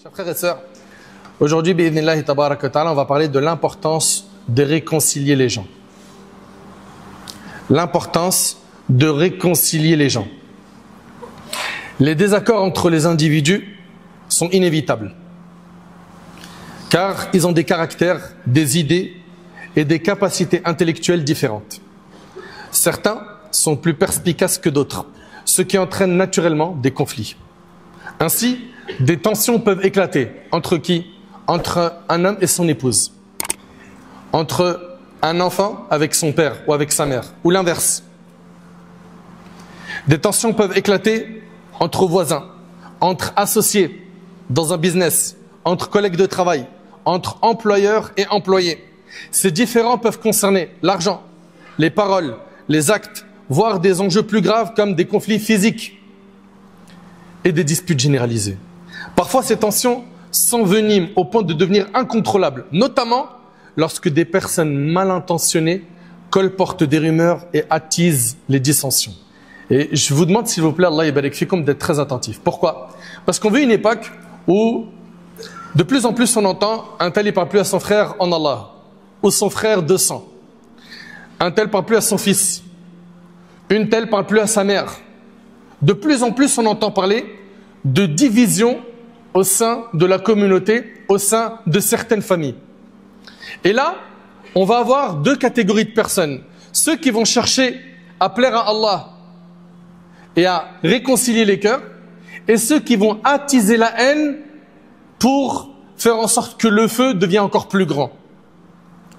Chers frères et sœurs, aujourd'hui, bi'idhnillahi tabaraka wa ta'ala, on va parler de l'importance de réconcilier les gens. L'importance de réconcilier les gens. Les désaccords entre les individus sont inévitables, car ils ont des caractères, des idées et des capacités intellectuelles différentes. Certains sont plus perspicaces que d'autres, ce qui entraîne naturellement des conflits. Ainsi, des tensions peuvent éclater. Entre qui? Entre un homme et son épouse. Entre un enfant avec son père ou avec sa mère, ou l'inverse. Des tensions peuvent éclater entre voisins, entre associés dans un business, entre collègues de travail, entre employeurs et employés. Ces différends peuvent concerner l'argent, les paroles, les actes, voire des enjeux plus graves comme des conflits physiques et des disputes généralisées. Parfois, ces tensions s'enveniment au point de devenir incontrôlables, notamment lorsque des personnes mal intentionnées colportent des rumeurs et attisent les dissensions. Et je vous demande, s'il vous plaît, Allah yabarak fikum, d'être très attentif. Pourquoi? Parce qu'on vit une époque où de plus en plus on entend un tel ne parle plus à son frère en Allah, ou son frère de sang. Un tel ne parle plus à son fils. Une telle ne parle plus à sa mère. De plus en plus on entend parler de division au sein de la communauté, au sein de certaines familles. Et là, on va avoir deux catégories de personnes. Ceux qui vont chercher à plaire à Allah et à réconcilier les cœurs, et ceux qui vont attiser la haine pour faire en sorte que le feu devienne encore plus grand.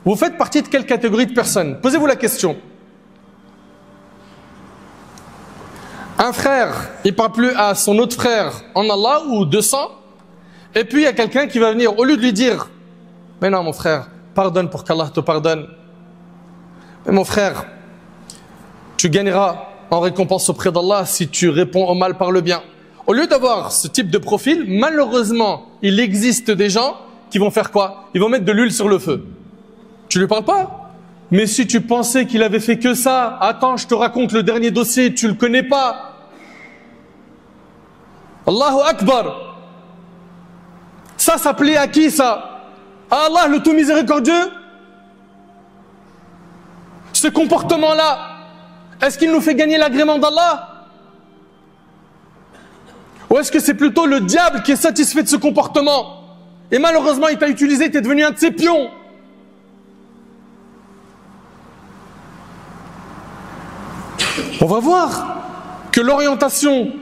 Vous faites partie de quelle catégorie de personnes? Posez-vous la question. Un frère, il ne parle plus à son autre frère en Allah ou de sang, et puis il y a quelqu'un qui va venir, au lieu de lui dire « Mais non mon frère, pardonne pour qu'Allah te pardonne. Mais mon frère, tu gagneras en récompense auprès d'Allah si tu réponds au mal par le bien. » Au lieu d'avoir ce type de profil, malheureusement, il existe des gens qui vont faire quoi? Ils vont mettre de l'huile sur le feu. Tu lui parles pas? Mais si tu pensais qu'il avait fait que ça, attends, je te raconte le dernier dossier, tu le connais pas. Allahu Akbar. Ça plaît à qui ça? À Allah le tout miséricordieux? Ce comportement-là, est-ce qu'il nous fait gagner l'agrément d'Allah? Ou est-ce que c'est plutôt le diable qui est satisfait de ce comportement? Et malheureusement, il t'a utilisé, tu es devenu un de ses pions. On va voir que l'orientation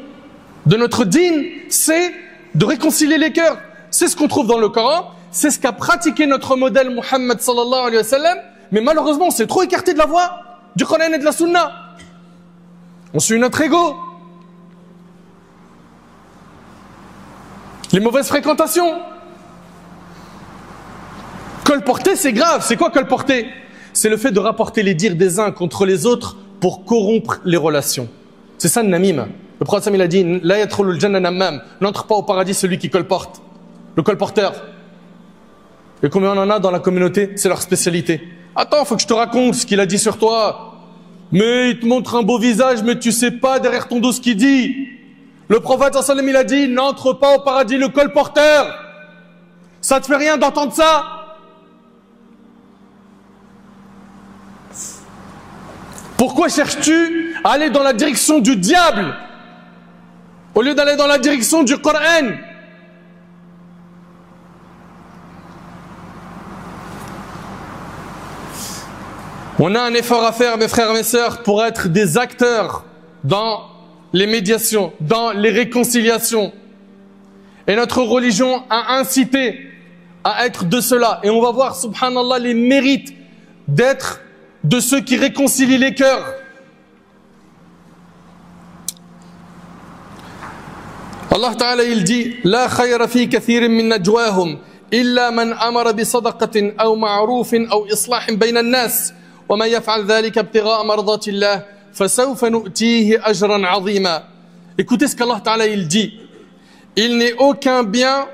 de notre dîn, c'est de réconcilier les cœurs. C'est ce qu'on trouve dans le Coran, c'est ce qu'a pratiqué notre modèle Muhammad sallallahu alayhi wa sallam, mais malheureusement, on s'est trop écarté de la voie du Coran et de la Sunna. On suit notre ego. Les mauvaises fréquentations. Colporter, c'est grave. C'est quoi colporter? C'est le fait de rapporter les dires des uns contre les autres pour corrompre les relations. C'est ça le namim. Le prophète il a dit la yadkhulul janna namam, n'entre pas au paradis celui qui colporte. Le colporteur. Et combien on en a dans la communauté? C'est leur spécialité. Attends, faut que je te raconte ce qu'il a dit sur toi. Mais il te montre un beau visage, mais tu sais pas derrière ton dos ce qu'il dit. Le prophète sallam il a dit n'entre pas au paradis le colporteur. Ça te fait rien d'entendre ça? Pourquoi cherches-tu à aller dans la direction du diable au lieu d'aller dans la direction du Coran? On a un effort à faire, mes frères et mes sœurs, pour être des acteurs dans les médiations, dans les réconciliations. Et notre religion a incité à être de cela. Et on va voir, subhanallah, les mérites d'être de ceux qui réconcilient les cœurs. Allah Ta'ala il dit La khayra fi kathirin min najwahum illa man amara bi sadaqatin aw ma'rufin aw islahin bayna an-nas wa man yaf'al dhalika ibtigha'a mardatillah fasawfa nu'tihi ajran 'azima. Écoutez ce qu'Allah Ta'ala il dit. Il n'est aucun bien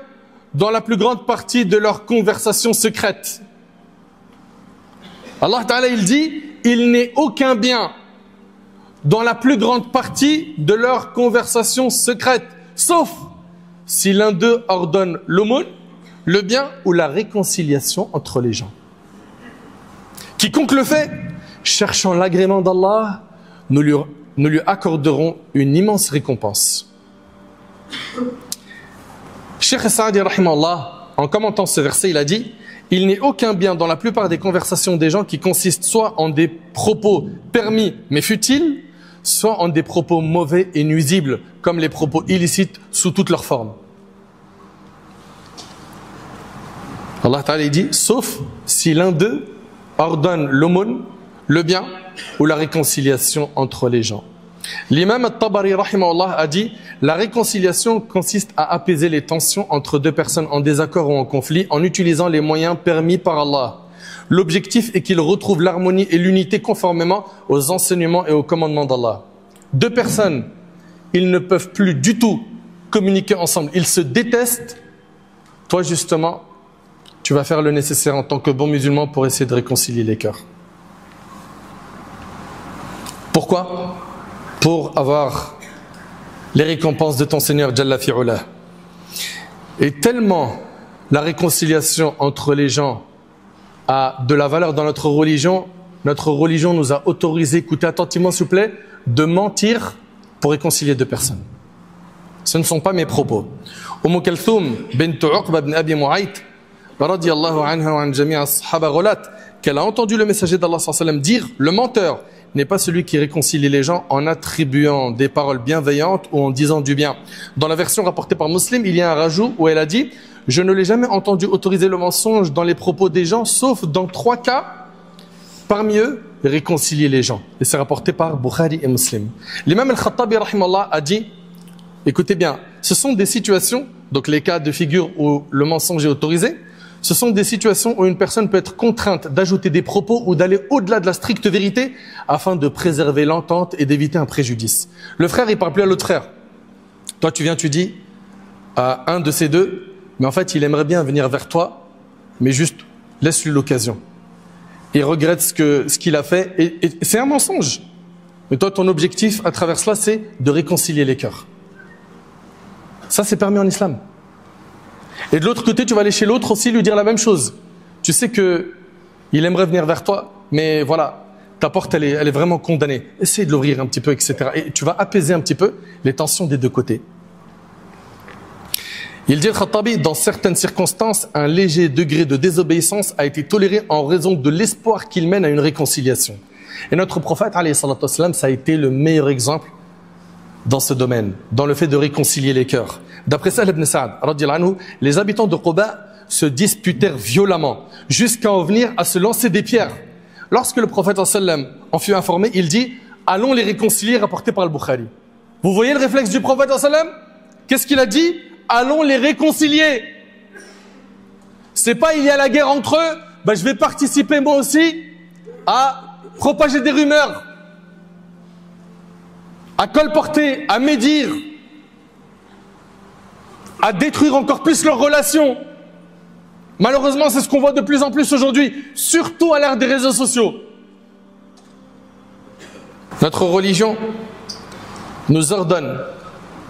dans la plus grande partie de leurs conversations secrètes. Allah Ta'ala il dit il n'est aucun bien dans la plus grande partie de leurs conversations secrètes, sauf si l'un d'eux ordonne l'aumône, le bien ou la réconciliation entre les gens. Quiconque le fait, cherchant l'agrément d'Allah, nous lui accorderons une immense récompense. Cheikh Saadi rahimahullah, en commentant ce verset, il a dit: il n'est aucun bien dans la plupart des conversations des gens qui consistent soit en des propos permis mais futiles, soit en des propos mauvais et nuisibles, comme les propos illicites sous toutes leurs formes. Allah Ta'ala dit, sauf si l'un d'eux ordonne l'aumône, le bien ou la réconciliation entre les gens. L'imam al-Tabari rahimahullah a dit: la réconciliation consiste à apaiser les tensions entre deux personnes en désaccord ou en conflit en utilisant les moyens permis par Allah. L'objectif est qu'ils retrouvent l'harmonie et l'unité conformément aux enseignements et aux commandements d'Allah. Deux personnes, ils ne peuvent plus du tout communiquer ensemble, ils se détestent. Toi justement, tu vas faire le nécessaire en tant que bon musulman pour essayer de réconcilier les cœurs. Pourquoi ? Pour avoir les récompenses de ton Seigneur Jalla fi'ula. Et tellement la réconciliation entre les gens a de la valeur dans notre religion nous a autorisé, écoutez attentivement s'il vous plaît, de mentir pour réconcilier deux personnes. Ce ne sont pas mes propos. Kalthoum bint Uqba ibn Abi Mu'ayt radiyallahu anha wa an jami' as-sahaba relat qu'elle a entendu le messager d'Allah sallallahu alayhi wa sallam dire: le menteur n'est pas celui qui réconcilie les gens en attribuant des paroles bienveillantes ou en disant du bien. Dans la version rapportée par Muslim, il y a un rajout où elle a dit: je ne l'ai jamais entendu autoriser le mensonge dans les propos des gens, sauf dans 3 cas. Parmi eux, réconcilier les gens. Et c'est rapporté par Bukhari et Muslim. L'imam al-Khattabi rahimallah a dit, écoutez bien, ce sont des situations, donc les cas de figure où le mensonge est autorisé, ce sont des situations où une personne peut être contrainte d'ajouter des propos ou d'aller au-delà de la stricte vérité afin de préserver l'entente et d'éviter un préjudice. Le frère, il parle plus à l'autre frère. Toi, tu viens, tu dis à un de ces deux, mais en fait, il aimerait bien venir vers toi, mais juste laisse-lui l'occasion. Il regrette ce qu'il a fait et c'est un mensonge. Mais toi, ton objectif à travers cela, c'est de réconcilier les cœurs. Ça, c'est permis en islam. Et de l'autre côté, tu vas aller chez l'autre aussi lui dire la même chose. Tu sais que il aimerait venir vers toi, mais voilà, ta porte, elle est vraiment condamnée. Essaye de l'ouvrir un petit peu, etc. Et tu vas apaiser un petit peu les tensions des deux côtés. Il dit, Khattabi, dans certaines circonstances, un léger degré de désobéissance a été toléré en raison de l'espoir qu'il mène à une réconciliation. Et notre prophète, alayhi salatu wassalam, ça a été le meilleur exemple dans ce domaine, dans le fait de réconcilier les cœurs. D'après Sahl ibn Sa'd, radiyallahu anhu, les habitants de Quba se disputèrent violemment, jusqu'à en venir à se lancer des pierres. Lorsque le prophète sallam en fut informé, il dit: allons les réconcilier, rapporté par le Bukhari. Vous voyez le réflexe du prophète sallam? Qu'est-ce qu'il a dit? Allons les réconcilier. C'est pas il y a la guerre entre eux, ben je vais participer moi aussi à propager des rumeurs, à colporter, à médire, à détruire encore plus leurs relations. Malheureusement, c'est ce qu'on voit de plus en plus aujourd'hui, surtout à l'ère des réseaux sociaux. Notre religion nous ordonne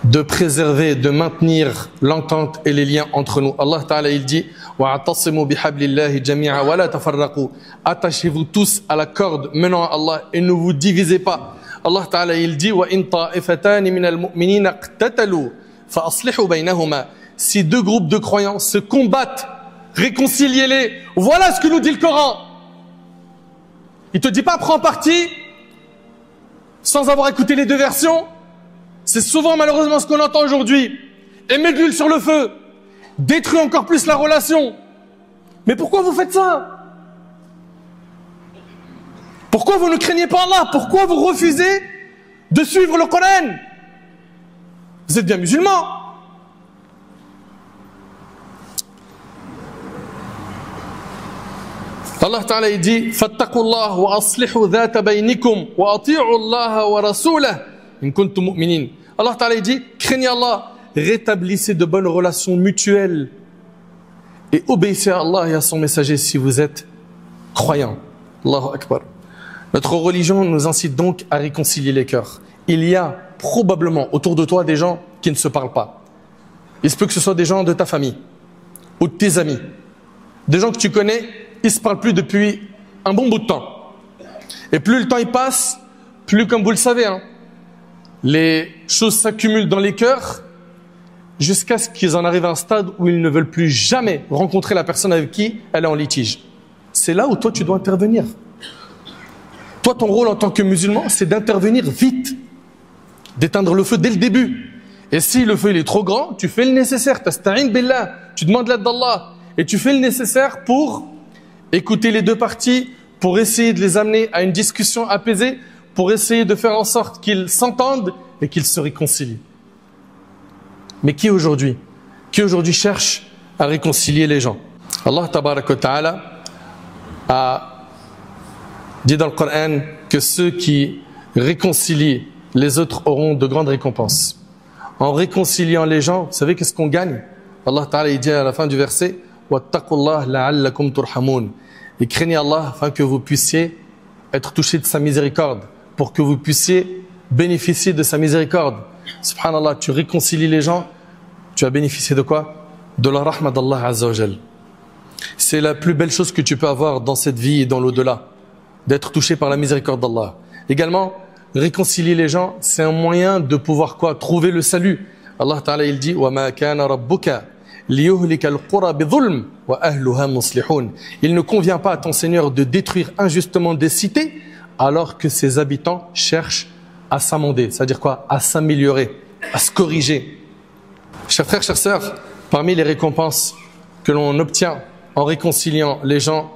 de préserver, de maintenir l'entente et les liens entre nous. Allah Ta'ala, il dit: wa'tasimu bihablillahi jami'a wa la tafarraqu. Attachez-vous tous à la corde menant à Allah et ne vous divisez pas. Allah Ta'ala, il dit: wa in ta'ifatani minal mu'minina iqtatalu fa aslihu baynahuma. Si deux groupes de croyants se combattent, réconciliez-les. Voilà ce que nous dit le Coran. Il te dit pas prends parti sans avoir écouté les deux versions. C'est souvent malheureusement ce qu'on entend aujourd'hui. Et mets de l'huile sur le feu. Détruis encore plus la relation. Mais pourquoi vous faites ça? Pourquoi vous ne craignez pas Allah? Pourquoi vous refusez de suivre le Coran? Vous êtes bien musulmans. Allah Ta'ala il dit: fattaqullah wa aslihu dhata baynikum wa ati'u Allah wa rasulahu in kuntum mu'minin. Allah Ta'ala dit: craignez Allah, rétablissez de bonnes relations mutuelles et obéissez à Allah et à son messager si vous êtes croyants. Allahu Akbar. Notre religion nous incite donc à réconcilier les cœurs. Il y a probablement autour de toi des gens qui ne se parlent pas. Il se peut que ce soit des gens de ta famille ou de tes amis. Des gens que tu connais, ils ne se parlent plus depuis un bon bout de temps. Et plus le temps il passe, plus, comme vous le savez, les choses s'accumulent dans les cœurs jusqu'à ce qu'ils en arrivent à un stade où ils ne veulent plus jamais rencontrer la personne avec qui elle est en litige. C'est là où toi tu dois intervenir. Toi, ton rôle en tant que musulman, c'est d'intervenir vite, d'éteindre le feu dès le début. Et si le feu il est trop grand, tu fais le nécessaire, tasta'in billah, tu demandes l'aide d'Allah et tu fais le nécessaire pour écouter les deux parties, pour essayer de les amener à une discussion apaisée, pour essayer de faire en sorte qu'ils s'entendent et qu'ils se réconcilient. Mais qui aujourd'hui cherche à réconcilier les gens? Allah tabaraka wa ta'ala a dit dans le Coran que ceux qui réconcilient les autres auront de grandes récompenses. En réconciliant les gens, vous savez qu'est-ce qu'on gagne? Allah ta'ala dit à la fin du verset « Wattaqullah la'allakum turhamun » et craignez Allah afin que vous puissiez être touchés de sa miséricorde, pour que vous puissiez bénéficier de sa miséricorde. Subhanallah, tu réconcilies les gens, tu as bénéficié de quoi? De la rahma d'Allah Azza wa Jal. C'est la plus belle chose que tu peux avoir dans cette vie et dans l'au-delà, d'être touché par la miséricorde d'Allah. Également, réconcilier les gens, c'est un moyen de pouvoir quoi? Trouver le salut. Allah Ta'ala il dit وَمَا كَانَ رَبُّكَ لِيُهْلِكَ الْقُرَى بِظُلْمٍ وَأَهْلُهَا مُصْلِحُونَ. Il ne convient pas à ton Seigneur de détruire injustement des cités alors que ses habitants cherchent à s'amender, c'est-à-dire quoi? À s'améliorer, à se corriger. Chers frères, chères sœurs, parmi les récompenses que l'on obtient en réconciliant les gens,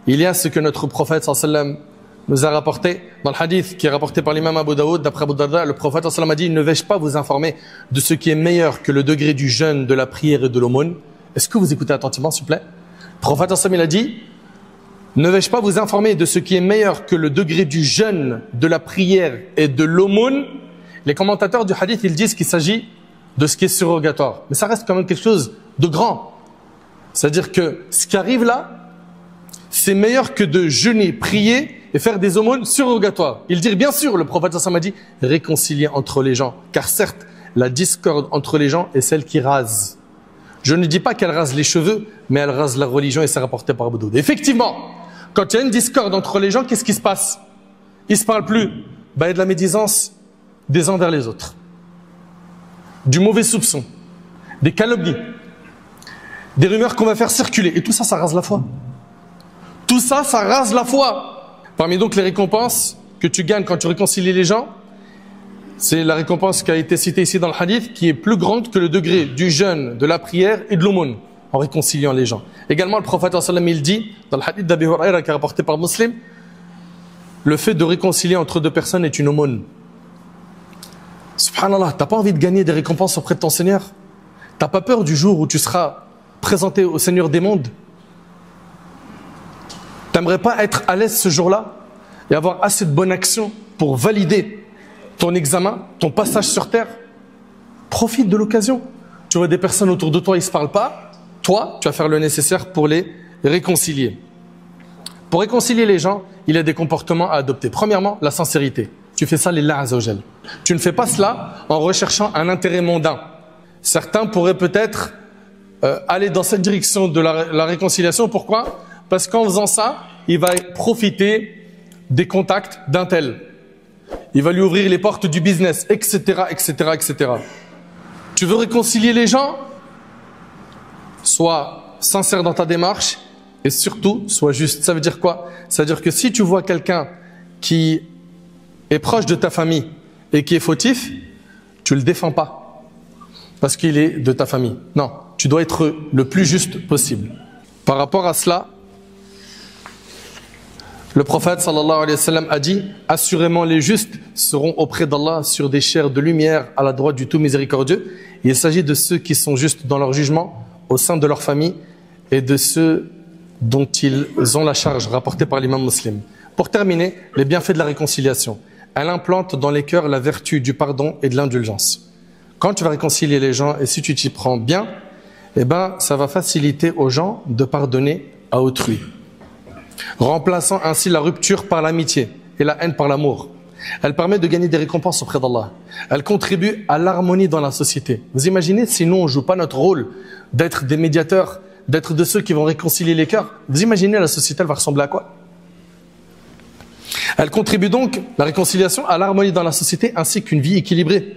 il y a ce que notre prophète sallallahu alayhi wa sallam nous a rapporté dans le hadith qui est rapporté par l'imam Abu Daoud d'après Abu Darda. Le prophète sallallahu alayhi wa sallam a dit: ne vais-je pas vous informer de ce qui est meilleur que le degré du jeûne, de la prière et de l'aumône? Est-ce que vous écoutez attentivement, s'il vous plaît? Le prophète sallallahu alayhi wa sallam a dit: ne vais-je pas vous informer de ce qui est meilleur que le degré du jeûne, de la prière et de l'aumône? Les commentateurs du hadith, ils disent qu'il s'agit de ce qui est surrogatoire. Mais ça reste quand même quelque chose de grand. C'est-à-dire que ce qui arrive là, c'est meilleur que de jeûner, prier et faire des aumônes surrogatoires. Ils disent bien sûr, le prophète sallallahu alayhi wa sallam a dit, réconcilier entre les gens. Car certes, la discorde entre les gens est celle qui rase. Je ne dis pas qu'elle rase les cheveux, mais elle rase la religion et c'est rapporté par Abu Daoud. Effectivement, quand il y a une discorde entre les gens, qu'est-ce qui se passe? Ils ne se parlent plus. Il y a de la médisance des uns vers les autres. Du mauvais soupçon, des calomnies, des rumeurs qu'on va faire circuler. Et tout ça, ça rase la foi. Tout ça, ça rase la foi. Parmi donc les récompenses que tu gagnes quand tu réconcilies les gens, c'est la récompense qui a été citée ici dans le hadith, qui est plus grande que le degré du jeûne, de la prière et de l'aumône, en réconciliant les gens. Également, le prophète sallallahu alayhi wa sallam, il dit, dans le hadith d'Abi Huraira qui est rapporté par Muslim, le fait de réconcilier entre deux personnes est une aumône. Subhanallah, t'as pas envie de gagner des récompenses auprès de ton Seigneur? T'as pas peur du jour où tu seras présenté au Seigneur des mondes? T'aimerais pas être à l'aise ce jour-là et avoir assez de bonnes actions pour valider ton examen, ton passage sur terre? Profite de l'occasion. Tu vois des personnes autour de toi, ils se parlent pas. Toi, tu vas faire le nécessaire pour les réconcilier. Pour réconcilier les gens, il y a des comportements à adopter. Premièrement, la sincérité. Tu fais ça lillah azza wa jal. Tu ne fais pas cela en recherchant un intérêt mondain. Certains pourraient peut-être aller dans cette direction de la réconciliation. Pourquoi? Parce qu'en faisant ça, il va profiter des contacts d'un tel. Il va lui ouvrir les portes du business, etc., etc., etc. Tu veux réconcilier les gens? Sois sincère dans ta démarche et surtout, sois juste. Ça veut dire quoi? Ça veut dire que si tu vois quelqu'un qui est proche de ta famille et qui est fautif, tu le défends pas parce qu'il est de ta famille. Non, tu dois être le plus juste possible. Par rapport à cela, le prophète sallallahu alayhi wa sallam a dit: assurément les justes seront auprès d'Allah sur des chairs de lumière à la droite du tout miséricordieux. Il s'agit de ceux qui sont justes dans leur jugement au sein de leur famille et de ceux dont ils ont la charge, rapporté par l'imam Muslim. Pour terminer, les bienfaits de la réconciliation. Elle implante dans les cœurs la vertu du pardon et de l'indulgence. Quand tu vas réconcilier les gens et si tu t'y prends bien, eh ben, ça va faciliter aux gens de pardonner à autrui, remplaçant ainsi la rupture par l'amitié et la haine par l'amour. Elle permet de gagner des récompenses auprès d'Allah. Elle contribue à l'harmonie dans la société. Vous imaginez si nous on joue pas notre rôle d'être des médiateurs, d'être de ceux qui vont réconcilier les cœurs. Vous imaginez la société, elle va ressembler à quoi? Elle contribue donc, la réconciliation, à l'harmonie dans la société ainsi qu'une vie équilibrée.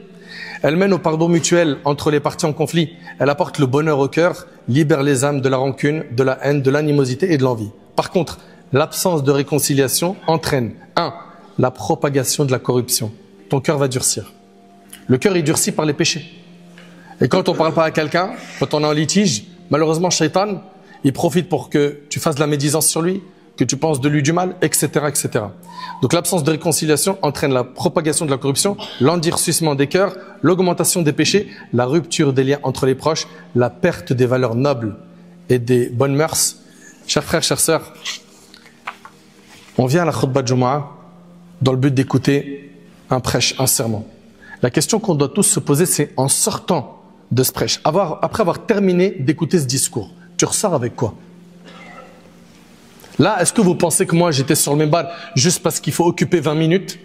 Elle mène au pardon mutuel entre les parties en conflit. Elle apporte le bonheur au cœur, libère les âmes de la rancune, de la haine, de l'animosité et de l'envie. Par contre, l'absence de réconciliation entraîne 1. La propagation de la corruption. Ton cœur va durcir. Le cœur est durci par les péchés. Et quand on ne parle pas à quelqu'un, quand on est en litige, malheureusement, Shaitan, il profite pour que tu fasses de la médisance sur lui, que tu penses de lui du mal, etc., etc. Donc l'absence de réconciliation entraîne la propagation de la corruption, l'endurcissement des cœurs, l'augmentation des péchés, la rupture des liens entre les proches, la perte des valeurs nobles et des bonnes mœurs. Chers frères, chères sœurs, on vient à la khutbah de Jumu'ah dans le but d'écouter un prêche, un sermon. La question qu'on doit tous se poser, c'est en sortant de ce prêche, après avoir terminé d'écouter ce discours, tu ressors avec quoi? Là, est-ce que vous pensez que moi j'étais sur le minbar juste parce qu'il faut occuper 20 minutes?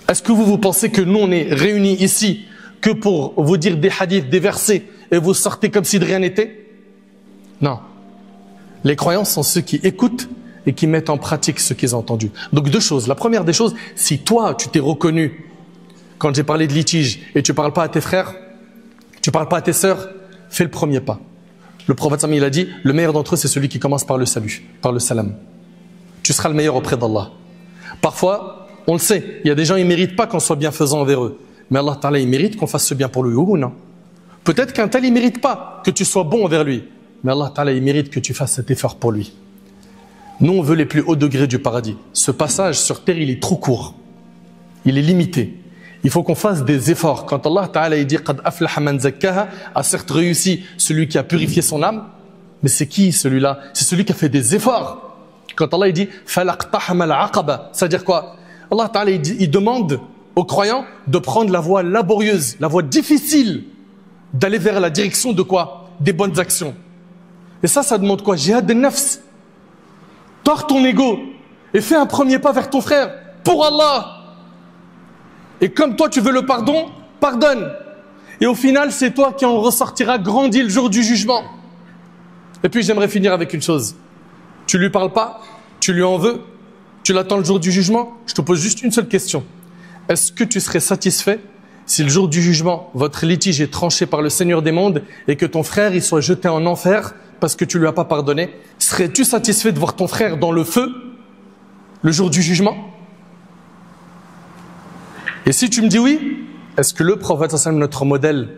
Est-ce que vous pensez que nous on est réunis ici que pour vous dire des hadiths, des versets et vous sortez comme si de rien n'était? Non. Les croyants sont ceux qui écoutent et qui mettent en pratique ce qu'ils ont entendu. Donc deux choses. La première des choses, si toi tu t'es reconnu quand j'ai parlé de litige et tu parles pas à tes frères, tu parles pas à tes sœurs, fais le premier pas. Le prophète il a dit, le meilleur d'entre eux c'est celui qui commence par le salut, par le salam. Tu seras le meilleur auprès d'Allah. Parfois, on le sait, il y a des gens, ils ne méritent pas qu'on soit bienfaisant envers eux. Mais Allah Ta'ala, il mérite qu'on fasse ce bien pour lui, ou non? Peut-être qu'un tel, il ne mérite pas que tu sois bon envers lui. Mais Allah Ta'ala, il mérite que tu fasses cet effort pour lui. Nous, on veut les plus hauts degrés du paradis. Ce passage sur terre, il est trop court. Il est limité. Il faut qu'on fasse des efforts. Quand Allah Ta'ala il dit « Qad aflaha man zakkaha » a certes réussi celui qui a purifié son âme, mais c'est qui celui-là? C'est celui qui a fait des efforts. Quand Allah il dit « Falaqtahama al-aqaba » ça veut dire quoi? Allah Ta'ala il demande aux croyants de prendre la voie laborieuse, la voie difficile, d'aller vers la direction de quoi? Des bonnes actions. Et ça demande quoi? Jihad al-nafs. Tords ton ego et fais un premier pas vers ton frère pour Allah. Et comme toi tu veux le pardon, pardonne. Et au final, c'est toi qui en ressortiras grandi le jour du jugement. Et puis j'aimerais finir avec une chose. Tu lui parles pas, tu lui en veux, tu l'attends le jour du jugement. Je te pose juste une seule question. Est-ce que tu serais satisfait si le jour du jugement, votre litige est tranché par le Seigneur des mondes et que ton frère il soit jeté en enfer parce que tu lui as pas pardonné? Serais-tu satisfait de voir ton frère dans le feu le jour du jugement? Et si tu me dis oui, est-ce que le prophète, notre modèle,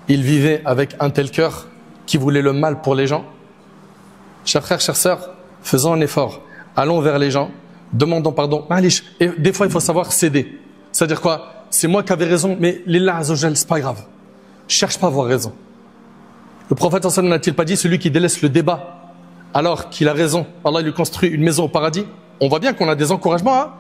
il vivait avec un tel cœur qui voulait le mal pour les gens? Chers frères, chères sœurs, faisons un effort. Allons vers les gens, demandons pardon. Et des fois, il faut savoir céder. C'est-à-dire quoi? C'est moi qui avais raison, mais l'Illah Azzawajal, c'est pas grave. Cherche pas à avoir raison. Le prophète n'a-t-il pas dit celui qui délaisse le débat alors qu'il a raison, Allah lui construit une maison au paradis? On voit bien qu'on a des encouragements, hein?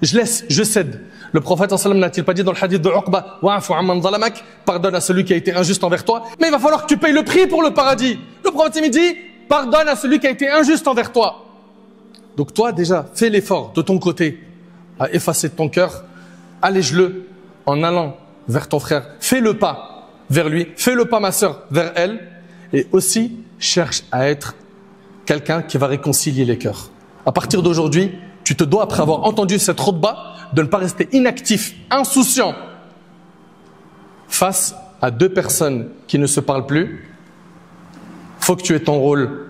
Je laisse, je cède. Le prophète n'a-t-il pas dit dans le hadith de Uqba, wa'fu amman zalamak, pardonne à celui qui a été injuste envers toi, mais il va falloir que tu payes le prix pour le paradis. Le prophète me dit, pardonne à celui qui a été injuste envers toi. Donc toi déjà, fais l'effort de ton côté à effacer de ton cœur, allège-le en allant vers ton frère, fais le pas vers lui, fais le pas ma sœur vers elle, et aussi cherche à être quelqu'un qui va réconcilier les cœurs. À partir d'aujourd'hui, tu te dois, après avoir entendu cette khutbah, de ne pas rester inactif, insouciant face à deux personnes qui ne se parlent plus. Il faut que tu aies ton rôle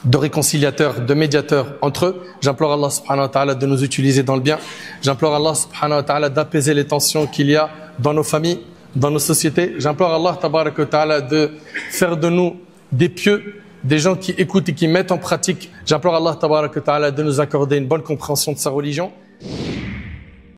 de réconciliateur, de médiateur entre eux. J'implore Allah subhanahu wa ta'ala de nous utiliser dans le bien. J'implore Allah subhanahu wa ta'ala d'apaiser les tensions qu'il y a dans nos familles, dans nos sociétés. J'implore Allah tabarak wa ta'ala de faire de nous des pieux, des gens qui écoutent et qui mettent en pratique. J'implore Allah tabarak wa ta'ala de nous accorder une bonne compréhension de sa religion.